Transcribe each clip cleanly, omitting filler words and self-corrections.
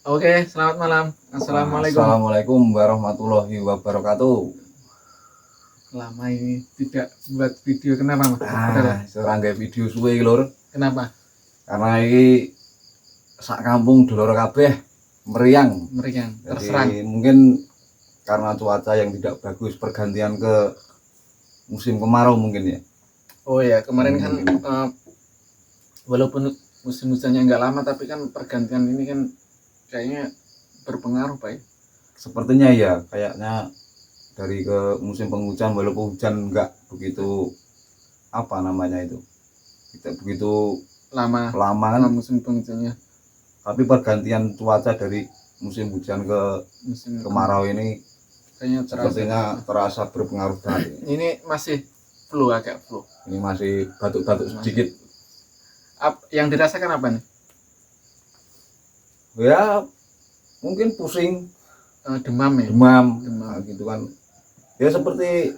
Oke, selamat malam. Assalamualaikum. Assalamualaikum warahmatullahi wabarakatuh. Lama ini tidak buat video, kenapa Mas? Seorang kayak video suwe iki lur. Kenapa? Karena iki sak kampung dulur kabeh meriang. Terserang. Jadi mungkin karena cuaca yang tidak bagus, pergantian ke musim kemarau mungkin ya. Oh ya, kemarin kan walaupun musim hujannya nggak lama, tapi kan pergantian ini kan kayaknya berpengaruh, Pak. Sepertinya ya, kayaknya dari ke musim penghujan, walaupun hujan nggak begitu tidak begitu Lama kan, musim penghujannya. tapi pergantian cuaca dari musim hujan ke musim kemarau ini kayaknya sepertinya terasa berpengaruh banget. Ini masih agak flu. Ini masih batuk-batuk sedikit. Yang dirasakan apa nih? Ya mungkin pusing, demam ya. Nah, gitu kan. Ya seperti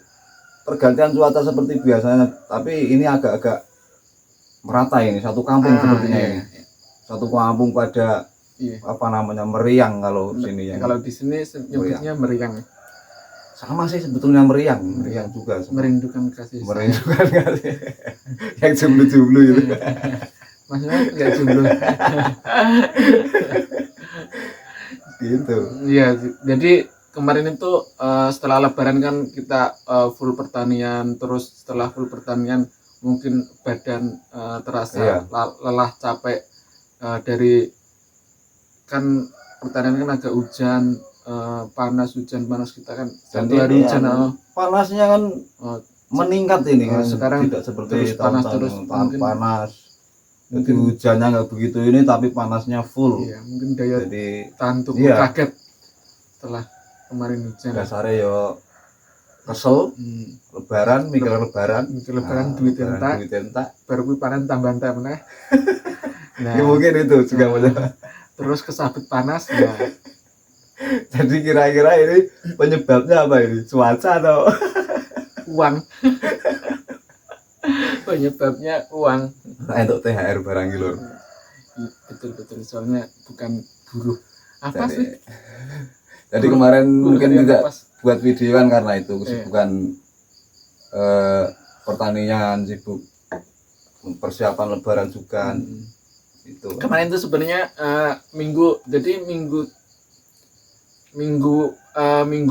pergantian cuaca seperti biasanya, tapi ini agak-agak merata ini satu kampung sepertinya ini. Satu kampung pada meriang kalau sini ya. Kalau di sini nyebutnya meriang. Sama sih sebetulnya meriang juga. Merindukan kasih. Yang jomblo-jomblo gitu. Maksudnya nggak jomblo. Gitu. Iya, jadi kemarin itu setelah Lebaran kan kita full pertanian, terus setelah full pertanian mungkin badan terasa lelah, capek dari kan pertanian kan agak hujan, panas kita kan satu hari hujan. Panasnya kan meningkat ini kan. Sekarang tidak seperti panas terus, panas. Jadi hujannya nggak begitu ini, tapi panasnya full. Iya, mungkin daya tahan tubuh kaget setelah kemarin hujan. Dasarnya yo kesel, lebaran, mikir lebaran, duit entak, baru gue panen tambahan mana. Nah, ya mungkin itu juga terus kesabut panas ya. Jadi kira-kira ini penyebabnya apa ini? Cuaca atau uang? Penyebabnya uang. Untuk THR barang lur. Betul, soalnya bukan buruh. Apa sih? Jadi kemarin mungkin tidak buat video kan karena itu kesibukan pertanian, sibuk persiapan lebaran juga. Itu. Kemarin itu sebenarnya minggu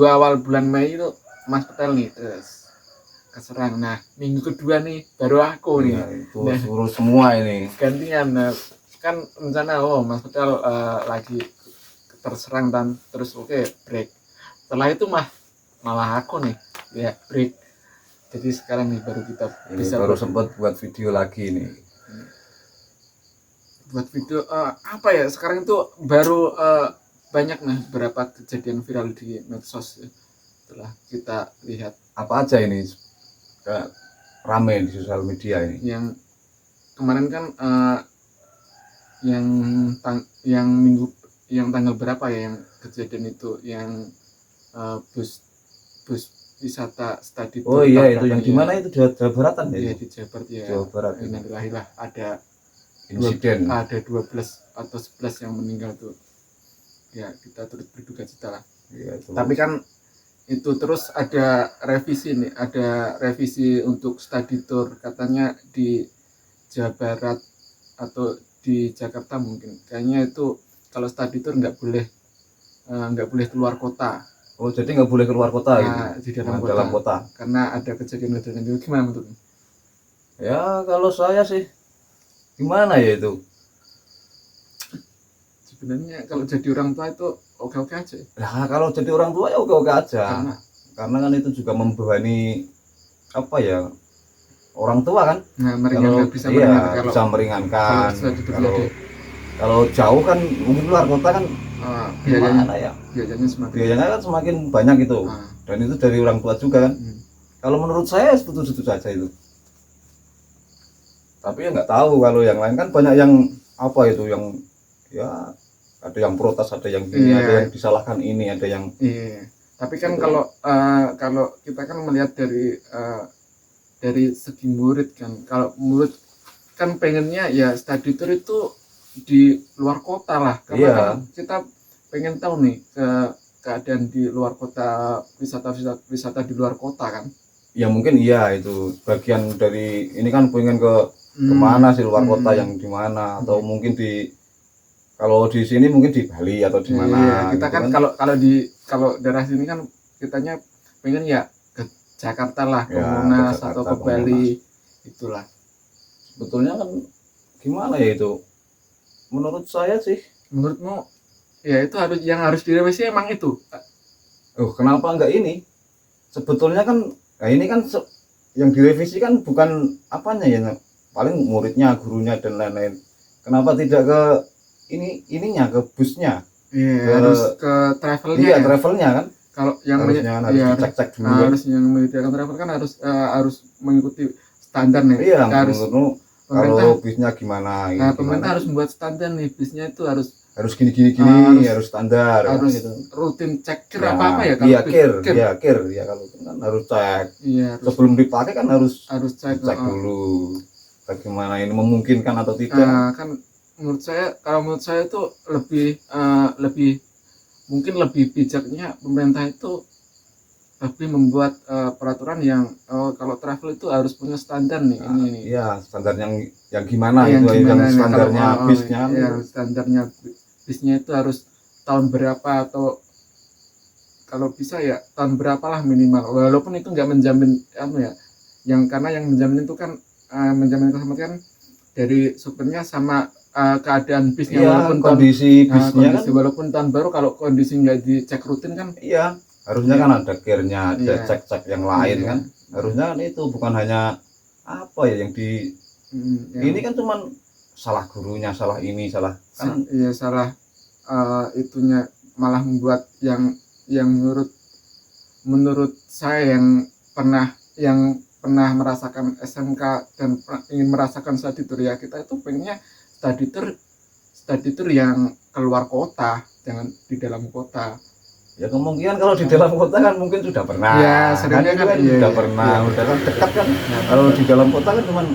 awal bulan Mei itu Mas Petel nih terus keserang. Nah, minggu kedua nih baru aku nih. Suruh semua ini. Gantian kan rencana Mas Petel lagi terserang dan terus break. Setelah itu malah aku nih ya break. Jadi sekarang nih baru kita bisa sempat buat video lagi nih. Buat video apa ya? Sekarang itu baru banyak beberapa kejadian viral di medsos ya. Setelah kita lihat apa aja ini rame di sosial media ini. Yang kemarin kan yang tanggal berapa ya yang kejadian itu yang bus wisata study tour. Oh iya, itu yang di mana itu? Jawa Baratan ya? Iya, di Jawa Barat ya. Jawa Barat. Alhamdulillah ada insiden. Ada 12 atau 11 yang meninggal tuh. Ya, kita turut berduka cita lah. Ya, tapi kan itu terus ada revisi untuk study tour, katanya di Jawa Barat atau di Jakarta mungkin. Kayaknya itu kalau study tour nggak boleh keluar kota. Oh, jadi nggak boleh keluar kota di dalam kota. Karena ada kejadian-kejadian itu. Gimana menurut? Ya, kalau saya sih gimana ya itu? Sebenarnya kalau jadi orang tua itu oke-oke aja. Nah, kalau jadi orang tua ya oke-oke aja. Karena kan itu juga membebani orang tua kan. Nah, bisa meringankan. Kalau jauh kan mungkin luar kota kan biayanya kan semakin banyak itu. Dan itu dari orang tua juga kan. Kalau menurut saya setuju saja itu. Tapi ya nggak tahu kalau yang lain kan banyak yang yang ya ada yang protes, ada yang ini, ada yang disalahkan ini, ada yang tapi kan kalau kita kan melihat dari segi murid kan, kalau murid kan pengennya ya study tour itu di luar kota lah, karena kan kita pengen tahu nih keadaan di luar kota, wisata di luar kota kan. Ya mungkin iya itu bagian dari ini kan pengen kemana sih luar kota yang di mana atau mungkin kalau di sini mungkin di Bali atau di mana. Iya, kita gitu kan kalau daerah sini kan kitanya pengen ya ke Jakarta lah, ke Ya, ke Monas Jakarta, atau ke ke Bali, itulah. Sebetulnya kan gimana ya itu? Menurut saya sih, Menurutmu ya itu harus direvisi emang itu. kenapa enggak ini? Sebetulnya kan, nah ini kan yang direvisi kan bukan apanya ya, paling muridnya, gurunya dan lain-lain. Kenapa tidak ke ininya, ke busnya? Iya, harus ke travelnya Iya, ya. travelnya kan. Kalau yang Harusnya harus dicek-cek dulu kan. harus yang menyediakan travel kan harus mengikuti standar nih. Iya, Harus kalau bisnya gimana? Nah, pemerintah harus membuat standar nih, bisnya itu harus gini, harus standar, harus gitu. rutin cek Ya, apa ya iya, kir, ya kalau kan harus cek. Iya, Sebelum dipakai kan harus cek dulu bagaimana ini memungkinkan atau tidak. Kan menurut saya itu lebih mungkin lebih bijaknya pemerintah itu lebih membuat peraturan yang kalau travel itu harus punya standar nih. Ini iya, standar yang gimana yang itu gimana yang standarnya bisnya. Ya, standarnya bisnya itu harus tahun berapa atau kalau bisa ya tahun berapa lah minimal, walaupun itu nggak menjamin ya, karena yang menjamin itu kan menjamin keselamatan dari supirnya sama keadaan bisnya. Iya, walaupun kondisi bisnya kan, walaupun tahun baru kalau kondisi nggak dicek rutin kan. Iya, harusnya kan ada kirnya, ada cek-cek yang lain kan. Harusnya kan itu bukan hanya apa ya yang di ini kan cuman salah gurunya, salah ini, salah kan. Iya, salah itunya malah membuat yang menurut saya yang pernah merasakan SMK dan ingin merasakan study tour ya, kita itu pengennya study tour yang keluar kota, jangan di dalam kota. Ya kemungkinan kalau di dalam kota kan mungkin sudah pernah. Ya, seringnya kan sudah pernah, udah kan dekat kan. Kalau di dalam kota kan cuman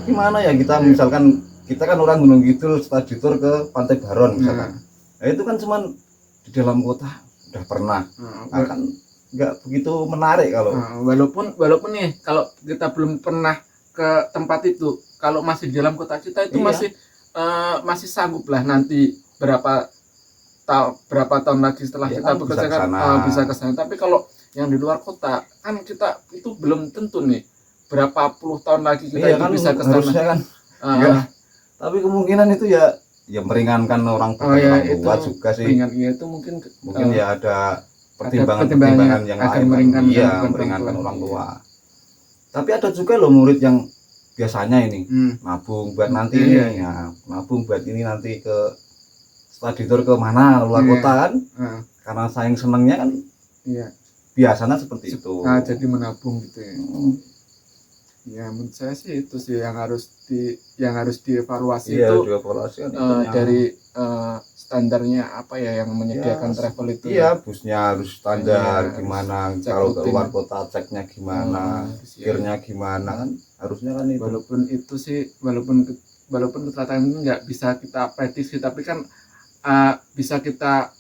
gimana ya, kita misalkan kita kan orang Gunung Kidul study tour ke Pantai Baron misalkan. Nah, itu kan cuman di dalam kota udah pernah. Kan nggak begitu menarik kalau walaupun nih kalau kita belum pernah ke tempat itu, kalau masih di dalam kota kita itu masih sanggup lah nanti berapa tahun lagi setelah kita bekerja kan bisa ke sana. Tapi kalau yang di luar kota kan kita itu belum tentu nih berapa puluh tahun lagi kita itu kan, bisa ke sana kan. Tapi kemungkinan itu ya meringankan orang tua juga sih. Itu mungkin ya ada pertimbangan yang lain, meringankan orang tua. Tapi ada juga loh murid yang biasanya ini nabung buat nanti nabung buat ini nanti ke study tour ke mana luar kota kan, karena saking senengnya kan. Biasanya seperti itu. Jadi menabung gitu ya. Ya, menurut saya sih itu sih yang harus dievaluasi itu. Dievaluasi kan dari standarnya apa ya yang menyediakan travel itu. Iya, busnya harus standar gimana, kalau ke luar kota ceknya gimana, kirnya gimana kan, harusnya kan itu. Walaupun kecelakaan ini nggak bisa kita prediksi, tapi kan bisa kita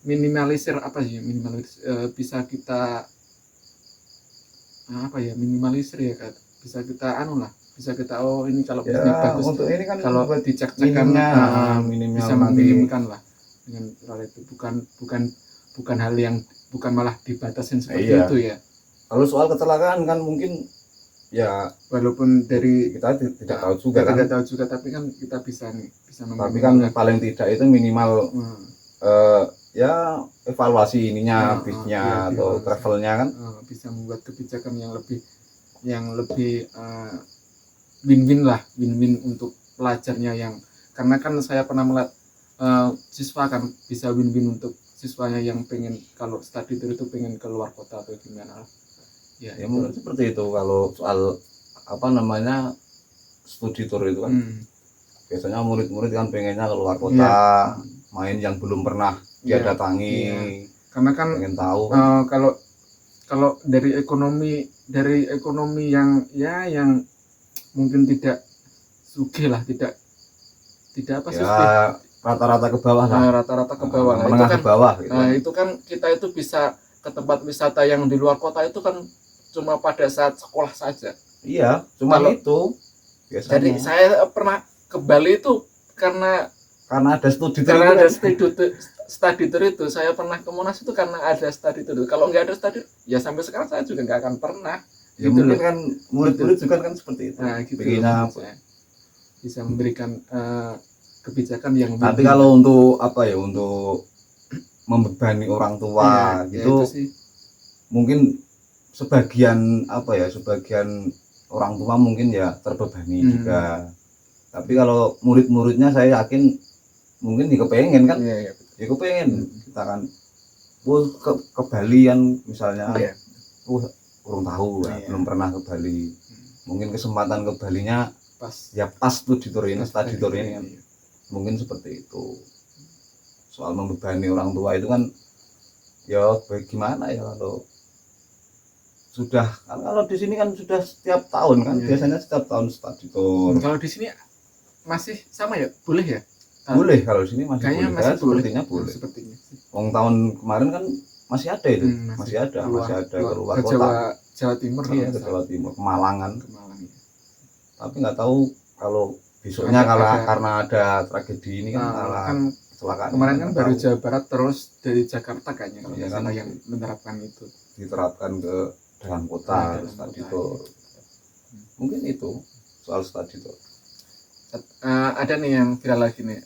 minimalisir bisa kita minimalisir ya kan, bisa kita bisa kita ini kalau bisnya bagus untuk ini kan kalau dicek-cekan bisa meminimkan lah dengan hal itu, bukan hal yang bukan malah dibatasin seperti itu ya. Kalau soal kecelakaan kan mungkin ya walaupun dari kita tidak tahu juga tapi kan kita bisa tapi kan paling tidak itu minimal ya evaluasi ininya bisnya atau travelnya kan bisa membuat kebijakan yang lebih win-win untuk pelajarnya, karena kan saya pernah melihat siswa kan bisa win-win untuk siswanya yang pengen kalau study tour itu pengen keluar kota atau gimana ya mungkin seperti itu. Kalau soal studi tour itu kan biasanya murid-murid kan pengennya keluar kota, main yang belum pernah dia datangi, karena kan pengen tahu kalau dari ekonomi yang mungkin tidak sugih lah, tidak rata-rata ke bawah lah. Rata-rata ke bawah. Nah, menengah itu kan, ke bawah gitu. itu kan kita itu bisa ke tempat wisata yang di luar kota itu kan cuma pada saat sekolah saja. Iya, cuma itu biasanya. Jadi saya pernah ke Bali itu karena ada studi tour. Karena ada study tour itu, saya pernah ke Monas itu karena ada study tour. Kalau nggak ada study, ya sampai sekarang saya juga nggak akan pernah. Ya gitu mungkin loh. Kan murid-murid juga kan seperti itu. Nah, gitu bisa memberikan kebijakan yang. Tapi kalau untuk apa ya, untuk membebani orang tua gitu, ya mungkin sebagian orang tua mungkin ya terbebani juga. Tapi kalau murid-muridnya saya yakin mungkin kepengen kan, ya kepengen kita kan ke Bali kan misalnya, kurang tahu ya, belum pernah ke Bali, mungkin kesempatan ke Balinya pas tuh di tour ini, study tour ini kan, mungkin seperti itu. Soal membebani orang tua itu kan ya bagaimana ya, kalau di sini kan sudah setiap tahun kan, biasanya setiap tahun study tour. Kalau di sini masih sama ya, boleh ya? Boleh, kalau di sini masih kayaknya boleh. Sepertinya boleh. Tahun kemarin kan masih ada itu, masih ada keluar kota. Jawa Timur ya, ke Jawa Timur, Kemalangan. Tapi nggak tahu kalau besoknya karena ada tragedi ini kan kecelakaan. Kemarin kan baru Jawa Barat, terus dari Jakarta kayaknya kalau yang menerapkan itu. Diterapkan ke dalam kota, study tour. Mungkin itu soal study tour. Ada nih yang viral lagi nih,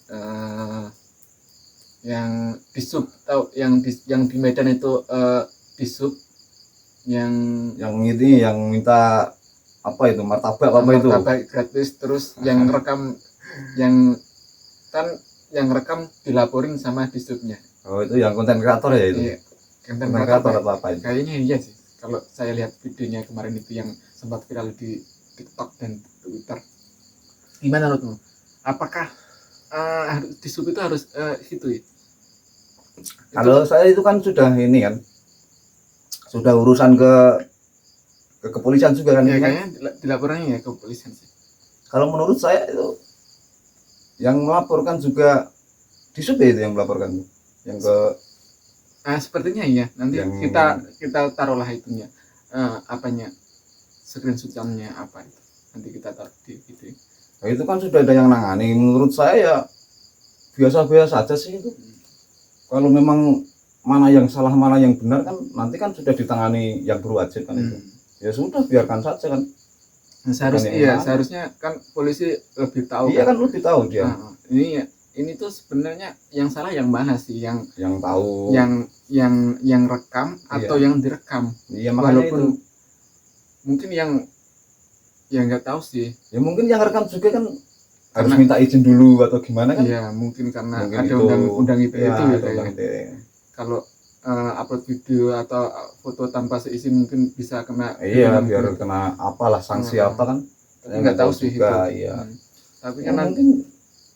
yang di sub, atau yang di Medan itu, di sub yang ini yang minta apa itu, martabak gratis, terus yang rekam yang rekam dilaporin sama di subnya. Oh, itu yang konten kreator ya itu. Iya, konten kreator apa itu? Kayaknya iya sih, kalau saya lihat videonya kemarin itu yang sempat viral di TikTok dan Twitter. Gimana menurutmu? Apakah di sub itu harus gitu ya? Kalau saya itu kan sudah ini kan, sudah urusan ke kepolisian juga kan. Ya, kayaknya dilaporannya ya ke kepolisian sih. Kalau menurut saya itu yang melaporkan juga di sub itu yang melaporkan, yang ke sepertinya iya. Nanti kita taruhlah itunya, apanya, screenshot-nya apa itu. Nanti kita taruh di video. Nah, itu kan sudah ada yang nangani. Menurut saya ya biasa-biasa saja sih itu. Kalau memang mana yang salah mana yang benar kan nanti kan sudah ditangani yang berwajib kan itu. Ya sudah, biarkan saja kan. Seharusnya kan polisi lebih tahu. Iya kan lebih tahu dia. Ini tuh sebenarnya yang salah yang mana sih, yang tahu, yang rekam atau yang direkam. Iya, makanya walaupun itu mungkin yang nggak tahu sih. Ya mungkin yang rekam juga kan harus minta izin dulu atau gimana kan? Iya, mungkin karena ada undang-undang itu ya. Kalau upload video atau foto tanpa seizin mungkin bisa kena. Iya, biar kena apalah sanksi apa kan? Nggak tahu sih juga, itu. Iya. Tapi ya, mungkin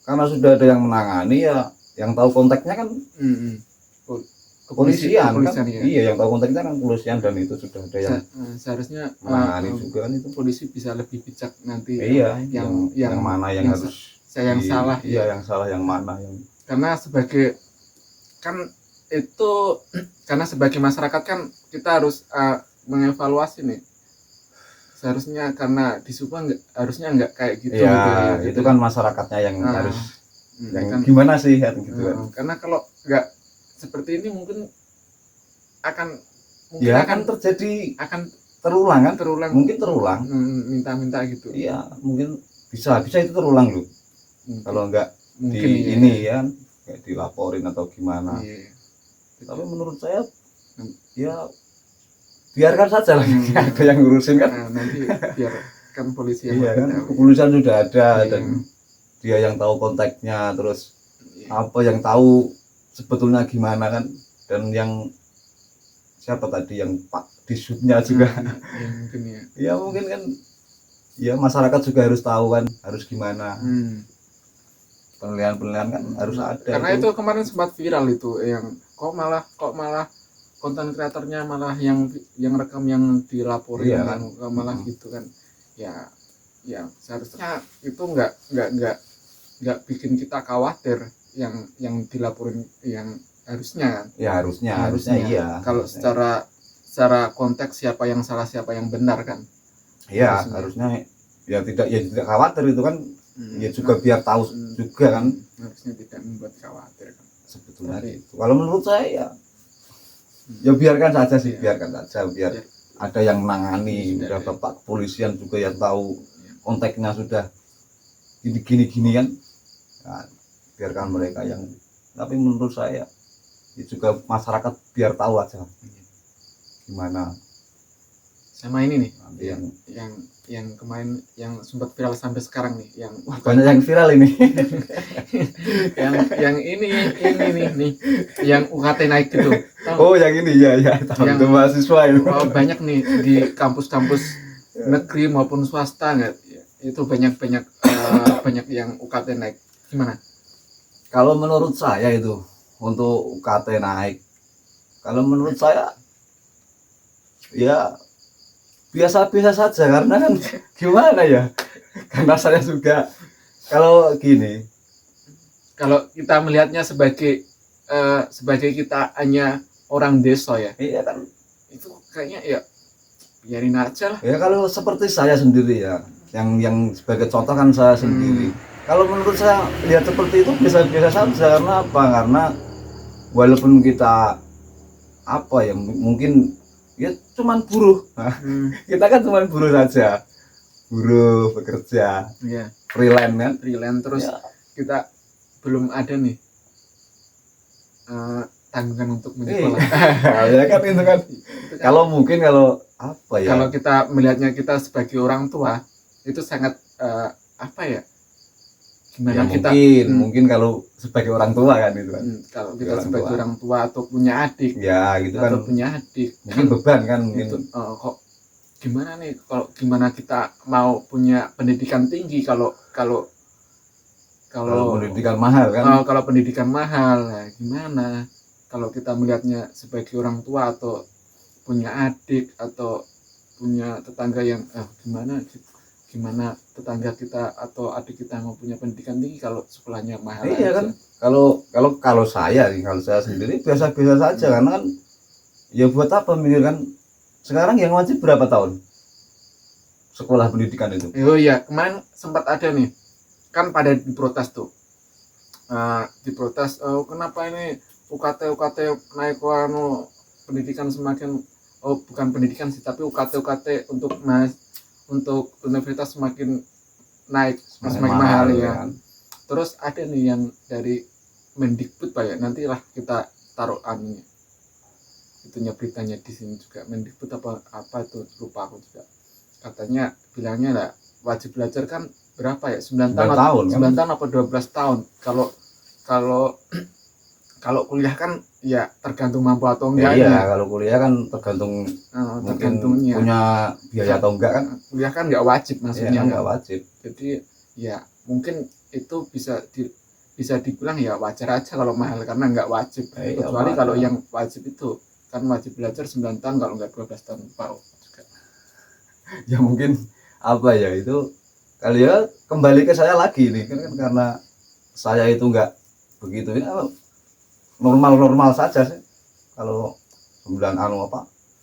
karena sudah ada yang menangani ya, yang tahu konteksnya kan kepolisian kan? Ya. Iya, yang tahu konteksnya kan kepolisian, dan itu sudah ada yang seharusnya menangani juga kan itu. Polisi bisa lebih bijak nanti. Iya, yang mana yang harus yang salah. Iya, yang salah yang mana yang. Karena sebagai masyarakat kan kita harus mengevaluasi nih. Seharusnya karena di Subang harusnya nggak kayak gitu. Iya, itu kan masyarakatnya yang harus yang gimana sih gitu kan. Karena kalau nggak seperti ini mungkin akan terjadi, akan terulang kan? Mungkin terulang. Minta gitu. Iya, mungkin bisa itu terulang loh. Kalau nggak ini ya, kayak dilaporin atau gimana. Iya. Tapi menurut saya ya biarkan saja lah, ada yang ngurusin kan. Nanti biarkan polisi yang kan, kepolisian sudah ada. Dan dia yang tahu konteksnya, terus apa yang tahu sebetulnya gimana kan, dan yang siapa tadi yang Pak Disubnya juga mungkin kan ya, masyarakat juga harus tahu kan harus gimana. Penilaian kan harus ada. Karena itu kemarin sempat viral itu, yang kok malah konten kreatornya malah yang rekam yang dilaporin. Iya, kan? Malah gitu kan. Ya seharusnya itu nggak bikin kita khawatir. yang dilaporin yang harusnya kan. Ya harusnya iya. Kalau secara konteks siapa yang salah siapa yang benar kan. Iya, harusnya ya tidak khawatir itu kan. Ya juga biar tahu juga kan. Harusnya tidak membuat khawatir kan. Sebetulnya itu. Kalau menurut saya ya biarkan saja sih, biarkan saja biar ada yang menangani, udah Bapak kepolisian juga yang tahu konteksnya sudah gini kan. Nah, biarkan mereka yang, tapi menurut saya ya juga masyarakat biar tahu aja gimana. Sama ini nih yang kemarin yang sempat viral sampai sekarang nih, yang banyak yang viral ini. yang ini nih yang UKT naik gitu. Oh yang ini ya tahu itu mahasiswa itu. Banyak nih di kampus-kampus negeri maupun swasta nggak, itu banyak yang UKT naik. Gimana? Kalau menurut saya itu untuk UKT naik, kalau menurut saya ya biasa-biasa saja, karena kan gimana ya, karena saya juga kalau gini, kalau kita melihatnya sebagai kita hanya orang desa ya, iya kan, itu kayaknya ya biarin aja lah ya. Kalau seperti saya sendiri ya, yang sebagai contoh kan saya sendiri, kalau menurut saya lihat seperti itu biasa-biasa saja. Karena apa? Karena walaupun kita apa ya, mungkin ya cuman buruh. Kita kan cuman buruh saja, buruh bekerja, freelance kan, terus ya. Kita belum ada nih tanggungan untuk menyekolah. Ya kan itu kan. Kalau mungkin kalau apa ya, kalau kita melihatnya kita sebagai orang tua itu sangat apa ya, gimana ya, kita mungkin kalau sebagai orang tua kan itu kan, kalau kita sebagai orang tua atau punya adik ya gitu kan, mungkin beban kan gitu. Kok gimana nih, gimana kita mau punya pendidikan tinggi kalau pendidikan mahal kan, kalau pendidikan mahal ya gimana kalau kita melihatnya sebagai orang tua atau punya adik atau punya tetangga yang gimana tetangga kita atau adik kita mau punya pendidikan tinggi kalau sekolahnya mahal. Iya kan. Kalau saya sendiri biasa-biasa saja, karena kan ya buat apa mikir kan. Sekarang yang wajib berapa tahun sekolah pendidikan itu? Oh iya, kemarin sempat ada nih kan pada diprotes tuh, kenapa ini UKT naik pendidikan semakin, bukan pendidikan sih tapi UKT untuk universitas semakin naik, semakin mahal ya. Terus ada nih yang dari Mendikbud Pak ya, nantilah kita taruh anunya, itunya beritanya di sini juga. Mendikbud apa itu lupa aku juga. Katanya bilangnya lah wajib belajar kan berapa ya, 9 tahun apa 12 tahun. Kalau kuliah kan ya tergantung mampu atau enggak. Iya, kalau kuliah kan tergantung punya biaya atau enggak kan. Kuliah kan enggak wajib maksudnya. Enggak wajib. Jadi ya mungkin itu bisa dibilang ya wajar aja kalau mahal karena enggak wajib. Kecuali kalau yang wajib itu kan wajib belajar 9 tahun kalau enggak 12 tahun juga. Ya mungkin apa ya itu kali ya, kembali ke saya lagi nih kan karena saya itu enggak begitu ini normal saja sih. Kalau 9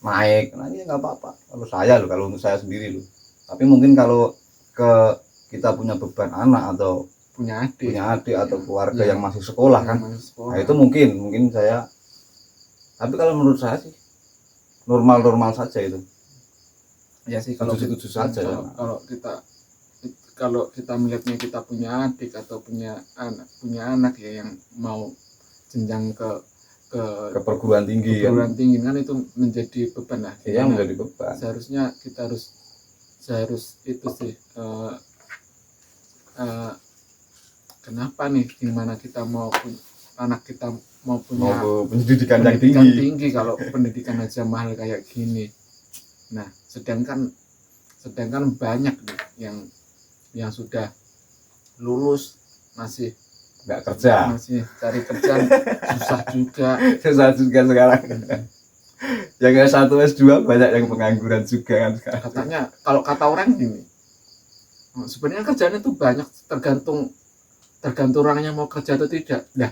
naik, nah ini nggak apa-apa. Kalau untuk saya sendiri loh. Tapi mungkin kalau kita punya beban anak atau punya adik atau keluarga yang masih sekolah kan, nah itu mungkin saya. Tapi kalau menurut saya sih normal saja itu. Ya sih kalau setuju saja. Kalau kita melihatnya kita punya adik atau punya anak ya yang mau jenjang ke perguruan tinggi kan itu menjadi beban lah. Iya, menjadi beban. Seharusnya kita harus itu sih kenapa nih, gimana kita mau anak kita mau punya pendidikan yang tinggi kalau pendidikan aja mahal kayak gini. Nah, sedangkan banyak nih yang sudah lulus masih nggak kerja, masih cari kerja susah juga sekarang. Yang S1 S2 banyak yang pengangguran juga kan sekarang. Katanya kalau kata orang gini, sebenarnya kerjaan itu banyak, tergantung orangnya mau kerja atau tidak. Nah,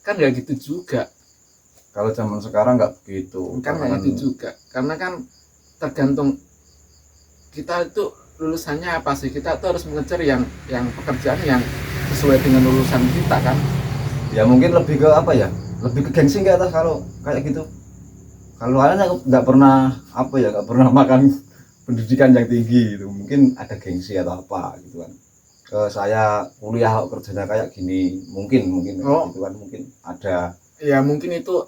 kan nggak gitu juga. Kalau zaman sekarang nggak begitu. Kan nggak gitu juga. Karena kan tergantung kita itu lulusannya apa sih. Kita tuh harus mengejar yang pekerjaan yang sesuai dengan lulusan kita kan. Ya mungkin lebih ke apa ya? Lebih ke gengsi ke atas kalau kayak gitu. Kalau kalian nggak pernah apa ya, nggak pernah makan pendidikan yang tinggi gitu. Mungkin ada gengsi atau apa gitu kan. Saya kuliah kerjanya kayak gini, mungkin gitu kan, mungkin ada. Ya mungkin itu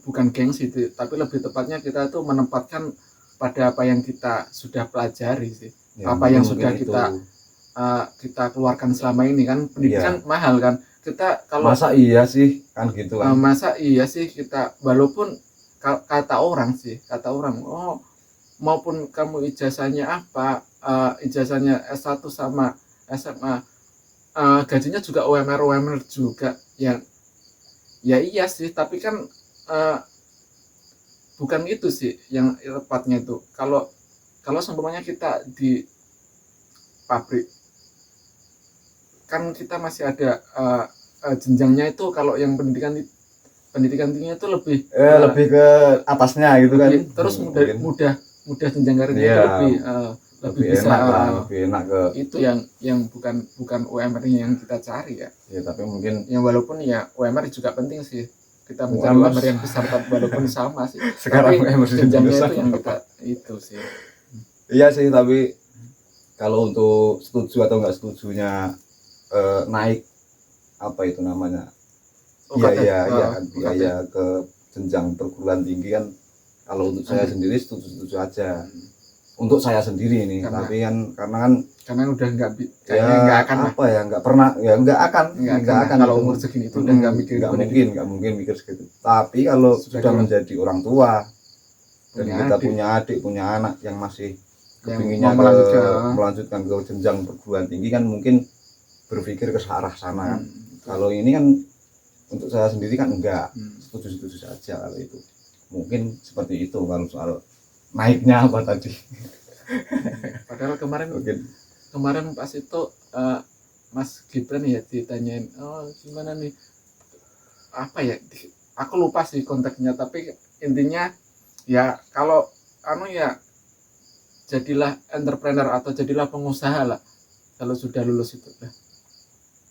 bukan gengsi, tapi lebih tepatnya kita tuh menempatkan pada apa yang kita sudah pelajari sih, Ya, apa yang sudah itu. kita keluarkan selama ini kan. Pendidikan mahal kan. Kita kalau masa iya sih kan gitu kan. masa iya sih kita, walaupun kata orang oh maupun kamu ijazahnya apa, ijazahnya S1 sama SMA, gajinya juga UMR juga ya iya sih, tapi kan bukan itu sih yang tepatnya itu. Kalau seumpamanya kita di pabrik kan kita masih ada jenjangnya itu. Kalau yang pendidikan tinggi itu lebih lebih ke atasnya gitu kan. Terus mudah jenjang karirnya itu lebih bisa enak lah, lebih enak ke itu yang bukan UMR-nya yang kita cari ya. Ya tapi mungkin yang walaupun ya UMR juga penting sih, kita mencari UMR yang besar walaupun sama sih. Sekarang tapi jenjangnya itu yang kita itu sih. Iya sih, tapi kalau untuk setuju atau enggak setujunya naik apa itu namanya, iya kan, biaya ke jenjang perguruan tinggi kan. Kalau untuk saya sendiri setuju aja. Untuk saya sendiri ini, tapi kan karena udah nggak akan apa ya, nggak pernah ya, nggak akan kalau umur segini itu udah nggak mungkin mikir segitu. Tapi kalau sudah menjadi orang tua dan kita punya adik, punya anak yang masih kepinginnya melanjutkan ke jenjang perguruan tinggi kan, mungkin berpikir ke arah sana kan. Kalau ini kan untuk saya sendiri kan enggak, setuju saja kalau itu. Mungkin seperti itu kalau soal naiknya apa tadi. Padahal kemarin pas itu Mas Gibran ya ditanyain, oh gimana nih, apa ya, aku lupa sih konteksnya, tapi intinya ya kalau ya jadilah entrepreneur atau jadilah pengusaha lah kalau sudah lulus itu.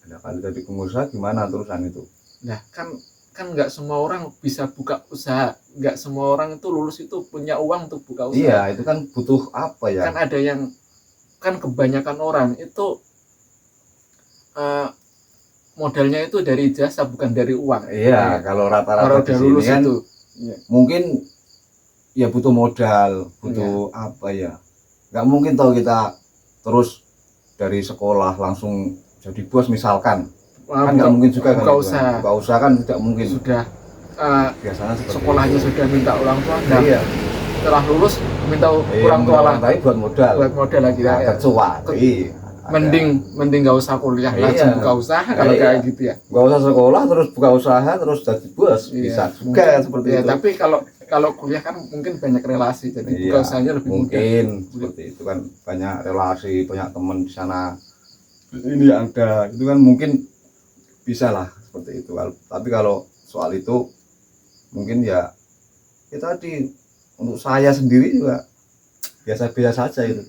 Nah, kalau jadi pengusaha gimana terusan itu? Nah kan nggak semua orang bisa buka usaha, nggak semua orang itu lulus itu punya uang untuk buka usaha. Iya, itu kan butuh apa ya? Kan ada yang, kan kebanyakan orang itu modalnya itu dari jasa bukan dari uang. Iya, kalau rata-rata di sini kan itu, mungkin ya butuh modal, butuh apa ya? Nggak mungkin tahu kita terus dari sekolah langsung jadi bos misalkan. Kan nggak mungkin juga kan, buka usaha kan tidak mungkin. Sudah biasanya sekolahnya itu. Sudah minta orang tua, iya. Setelah lulus minta orang tua lah, tapi buat modal lagi ya. Kecuali mending nggak usah kuliah, langsung buka usaha kalau kayak gitu ya. Nggak usah sekolah terus buka usaha terus jadi bos, bisa juga seperti itu. Tapi kalau kuliah kan mungkin banyak relasi, jadi buka usahanya lebih mungkin mudah. Seperti itu kan, banyak relasi, banyak teman di sana. Ini ada, itu kan mungkin bisa lah seperti itu. Tapi kalau soal itu mungkin ya tadi untuk saya sendiri juga biasa-biasa saja itu,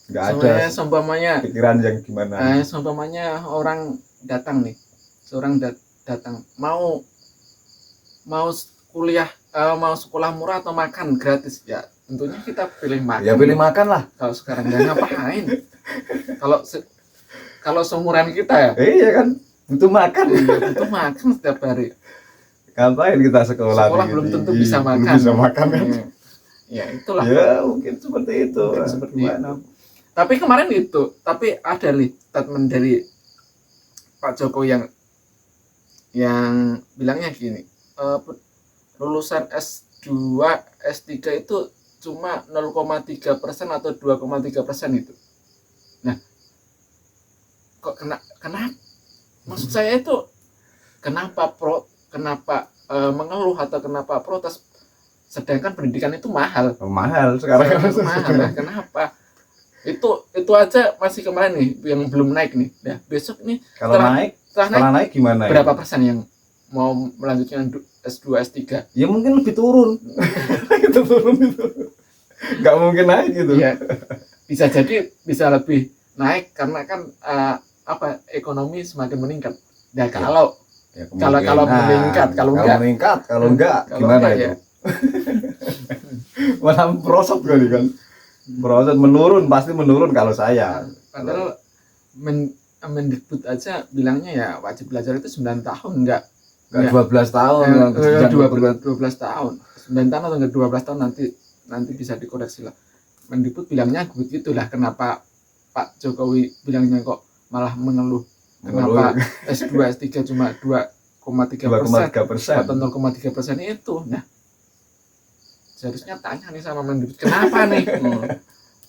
nggak ada seumpamanya pikiran yang gimana. Seumpamanya orang datang nih, seorang datang mau kuliah, mau sekolah murah atau makan gratis, ya tentunya kita pilih makan. Ya pilih makan lah. Kalau sekarang nggak ngapain. Kalau seumuran kita ya. Iya kan, butuh makan. Butuh makan setiap hari. Ngapain kita sekolah belum tentu bisa makan. Belum bisa makan kan. Ya itulah. Ya mungkin seperti itu. Seperti itu. Tapi kemarin itu, tapi ada nih statement dari Pak Jokowi yang bilangnya gini, lulusan S2, S3 itu cuma 0,3% atau 2,3% itu. Nah, kok kenapa? Maksud saya itu kenapa mengeluh atau kenapa protes, sedangkan pendidikan itu mahal sekarang. Mahal. Kenapa? Itu aja masih kemarin nih yang belum naik nih. Nah, besok nih kalau naik Setelah naik gimana berapa persen yang mau melanjutkan S2 S3? ya mungkin lebih turun. Itu turun itu nggak mungkin naik gitu Ya bisa jadi bisa lebih naik karena kan ekonomi semakin meningkat. Nah kalau ya, kalau meningkat, kalau enggak gimana enggak, itu ya. malah merosot kali kan, merosot menurun, pasti menurun kalau saya. Padahal Mendikbud aja bilangnya ya wajib belajar itu 9 tahun, enggak 12 tahun, 12 tahun, 9 tahun atau enggak 12 tahun, nanti bisa dikoreksi lah. Mendikbud bilangnya begitu lah. Kenapa Pak Jokowi bilangnya kok malah mengeluh? Kenapa S2 S3 cuma 2,3% atau 0,3% itu? Nah, seharusnya tanya nih sama Mendikbud, kenapa nih?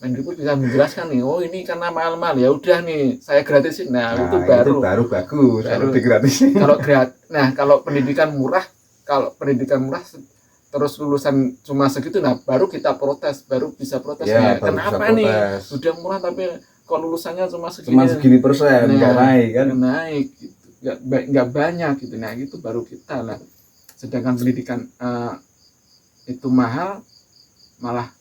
Mendikbud bisa menjelaskan nih, oh ini karena mahal-mahal, ya udah nih saya gratisin. Nah itu baru bagus kalau digratisin. Kalau pendidikan murah terus lulusan cuma segitu, nah baru kita protes, baru bisa protes ya, kenapa bisa nih protes. udah murah tapi kok lulusannya cuma segini persen, nggak naik kan, gitu. nggak banyak gitu. Nah itu baru kita lah. Sedangkan pendidikan itu mahal, malah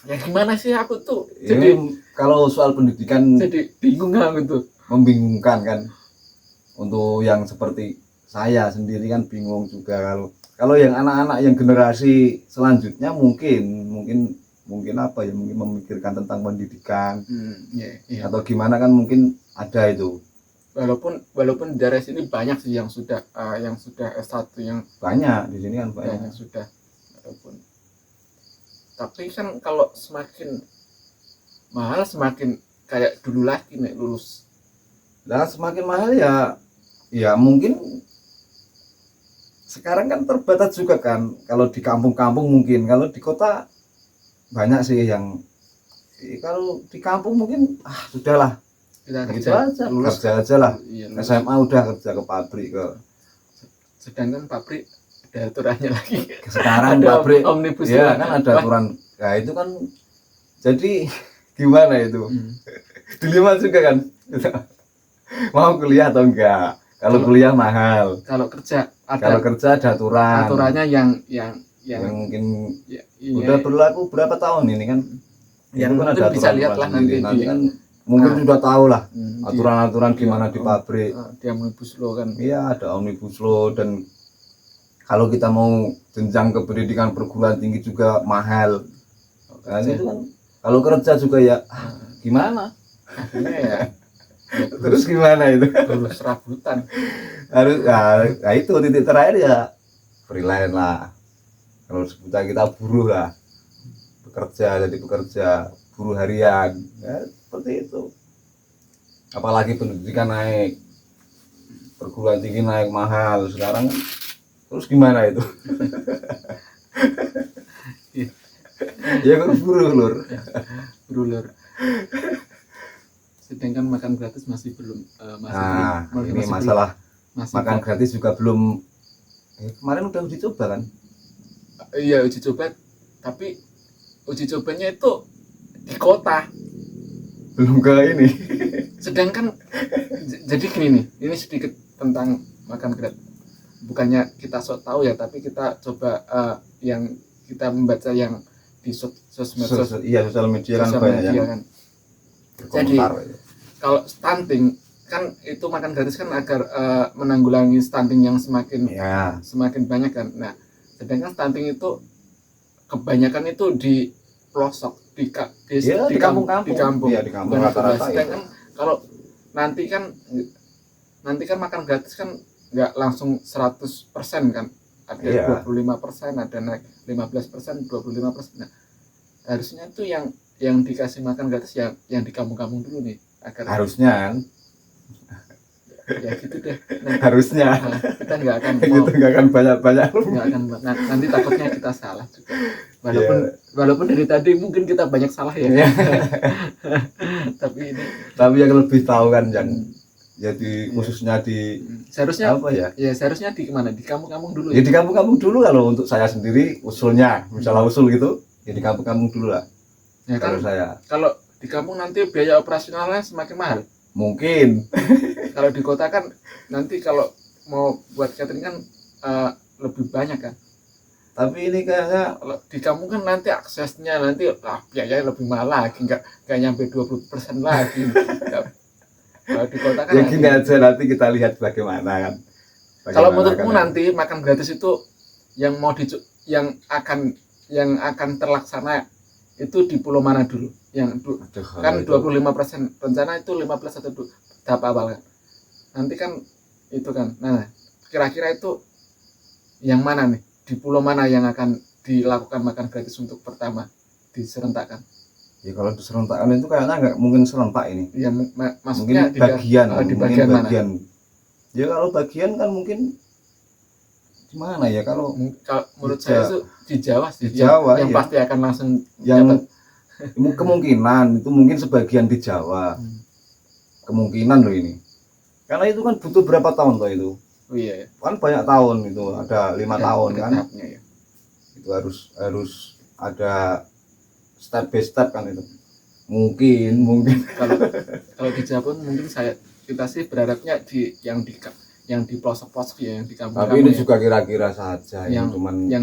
ya gimana sih, aku tuh jadi kalau soal pendidikan jadi bingung gitu, membingungkan kan. Untuk yang seperti saya sendiri kan bingung juga. Kalau yang anak-anak yang generasi selanjutnya mungkin apa ya, mungkin memikirkan tentang pendidikan atau gimana kan, mungkin ada itu. Walaupun di daerah sini banyak sih yang sudah S1, yang banyak di sini kan banyak yang sudah, walaupun tapi kan kalau semakin mahal semakin kayak dulu lagi nih lulus. Nah semakin mahal ya mungkin sekarang kan terbatas juga kan. Kalau di kampung-kampung mungkin, kalau di kota banyak sih yang, kalau di kampung mungkin sudahlah kita gitu aja, kerja aja lah. SMA udah kerja ke pabrik sedangkan pabrik ada aturannya lagi. Sekarang ada pabrik omnibus ya kan ada aturan. Nah itu kan jadi gimana itu, dilema juga kan. Mau kuliah atau enggak. Kalau kuliah mahal, kalau kerja ada aturannya yang mungkin udah berlaku berapa tahun ini kan. Yang kan ada bisa lihat lah nanti kan mungkin sudah tahu lah aturan-aturan gimana di pabrik. Di omnibus law kan. Iya, ada omnibus law. Dan kalau kita mau jenjang ke pendidikan perguruan tinggi juga mahal. Nah, itu kan kalau kerja juga ya gimana? Ya. Terus gimana itu? Terus serabutan. Nah itu titik terakhir ya freelance lah. Kalau sebutan kita buruh lah. Jadi pekerja buruh harian. Ya, seperti itu. Apalagi pendidikan naik, perguruan tinggi naik mahal sekarang. Terus gimana itu? Ya kan buruh lur. Sedangkan makan gratis masih belum. Ini masalah makan gratis juga belum. Kemarin udah uji coba kan? Iya uji coba, tapi uji cobanya itu di kota. Belum ke ini. Sedangkan jadi gini nih, ini sedikit tentang makan gratis. Bukannya kita sok tahu ya, tapi kita coba yang kita membaca yang di sosial media kan banyak yang jadi kalau stunting kan itu makan gratis kan agar menanggulangi stunting yang semakin banyak kan. Nah sedangkan stunting itu kebanyakan itu di pelosok, di kampung rata-rata. Sedangkan kalau nanti kan makan gratis kan nggak langsung 100% kan, ada 25%, ada naik 15%, 25%. Nah, harusnya itu yang dikasih makan gratis yang di kampung-kampung dulu nih, agar harusnya kan ya gitu deh. Harusnya kita nggak akan banyak nanti takutnya kita salah juga, walaupun dari tadi mungkin kita banyak salah ya. tapi yang lebih tahu kan yang jadi khususnya di seharusnya apa ya? Ya seharusnya di mana? Di kampung-kampung dulu. Ya di kampung-kampung dulu. Kalau untuk saya sendiri usulnya, misalnya usul gitu, ya di kampung-kampung dulu lah. Ya kalau kan, saya. Kalau di kampung nanti biaya operasionalnya semakin mahal. Mungkin. Kalau di kota kan nanti kalau mau buat catering kan lebih banyak kan. Tapi ini kayaknya Kalau di kampung kan nanti aksesnya nanti biayanya lebih mahal lagi, nggak nyampe 20% lagi. Kalau di kota kan ya gini aja, nanti kita lihat bagaimana kan. Kalau menurutmu nanti makan gratis itu yang mau yang akan terlaksana itu di pulau mana dulu? Kan 25% rencana itu 15 atau tahap awal kan. Nanti kan itu kan. Nah, kira-kira itu yang mana nih? Di pulau mana yang akan dilakukan makan gratis untuk pertama diserentakkan? Ya kalau diserentakkan itu kayaknya nggak mungkin serentak ini. Ya maksudnya mungkin bagian, di bagian mana? Ya kalau bagian kan mungkin gimana ya, kalau menurut saya itu di Jawa sih. Di Jawa yang ya. pasti akan langsung yang dapat. Kemungkinan itu mungkin sebagian di Jawa. Kemungkinan loh ini. Karena itu kan butuh berapa tahun toh itu? Oh iya ya. Kan banyak tahun itu, ada 5 tahun kan. Ya. Itu harus ada step by step kan itu. Mungkin kalau di Jawa pun mungkin kita sih berharapnya yang di pelosok-pelosok ya, yang di kampung. Tapi ini juga kira-kira saja yang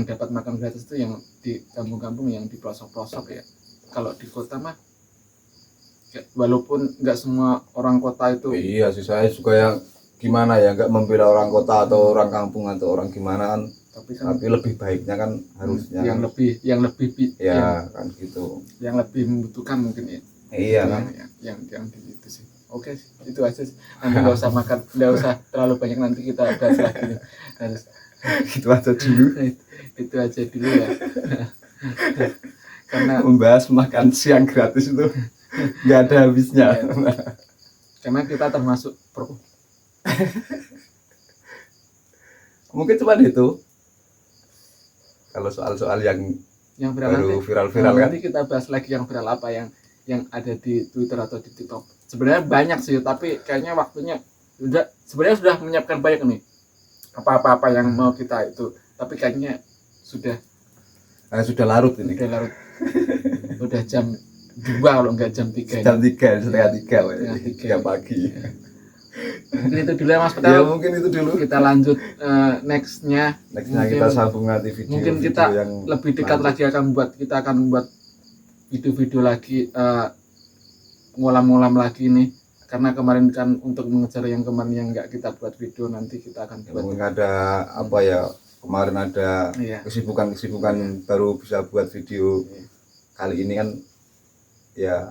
dapat makan gratis itu yang di kampung-kampung, yang di pelosok-pelosok ya. Kalau di kota mah walaupun nggak semua orang kota itu. Iya sih, saya juga yang gimana ya, nggak membela orang kota atau orang kampung atau orang gimana kan, tapi lebih baiknya kan harusnya yang lebih ya kan gitu, yang lebih membutuhkan mungkin ya. Iya itu kan, yang di itu sih. Oke, itu aja sih. Nanti nggak usah terlalu banyak, nanti kita bahas lagi. Harus gitu aja dulu. Itu aja dulu ya. Karena membahas makan siang gratis itu nggak ada habisnya. Karena kita termasuk mungkin cuma itu. Kalau soal-soal yang baru viral-viral kan, nanti kita bahas lagi yang viral apa yang ada di Twitter atau di TikTok. Sebenarnya banyak sih, tapi kayaknya waktunya sudah menyiapkan banyak nih apa yang mau kita itu, tapi kayaknya sudah larut ini. Udah jam 2 kalau enggak jam 3. Jam 3, setengah 3 pagi. Mungkin itu dulu ya Mas Petel. Ya mungkin itu dulu. Kita lanjut nextnya kita sambung nanti video. Mungkin kita yang lebih dekat lagi kita akan buat video-video lagi, ngulam-ngulam lagi nih, karena kemarin kan untuk mengejar yang kemarin yang nggak kita buat video, nanti kita akan buat. Mungkin ada apa ya, kemarin ada kesibukan baru bisa buat video. Kali ini kan ya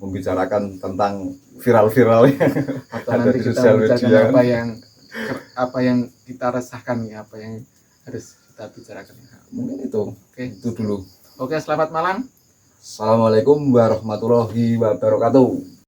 membicarakan tentang viral-viral atau nanti kita membicarakan apa yang kita resahkan ya, apa yang harus kita bicarakan. Mungkin itu. Itu dulu. Oke, selamat malam. Assalamualaikum warahmatullahi wabarakatuh.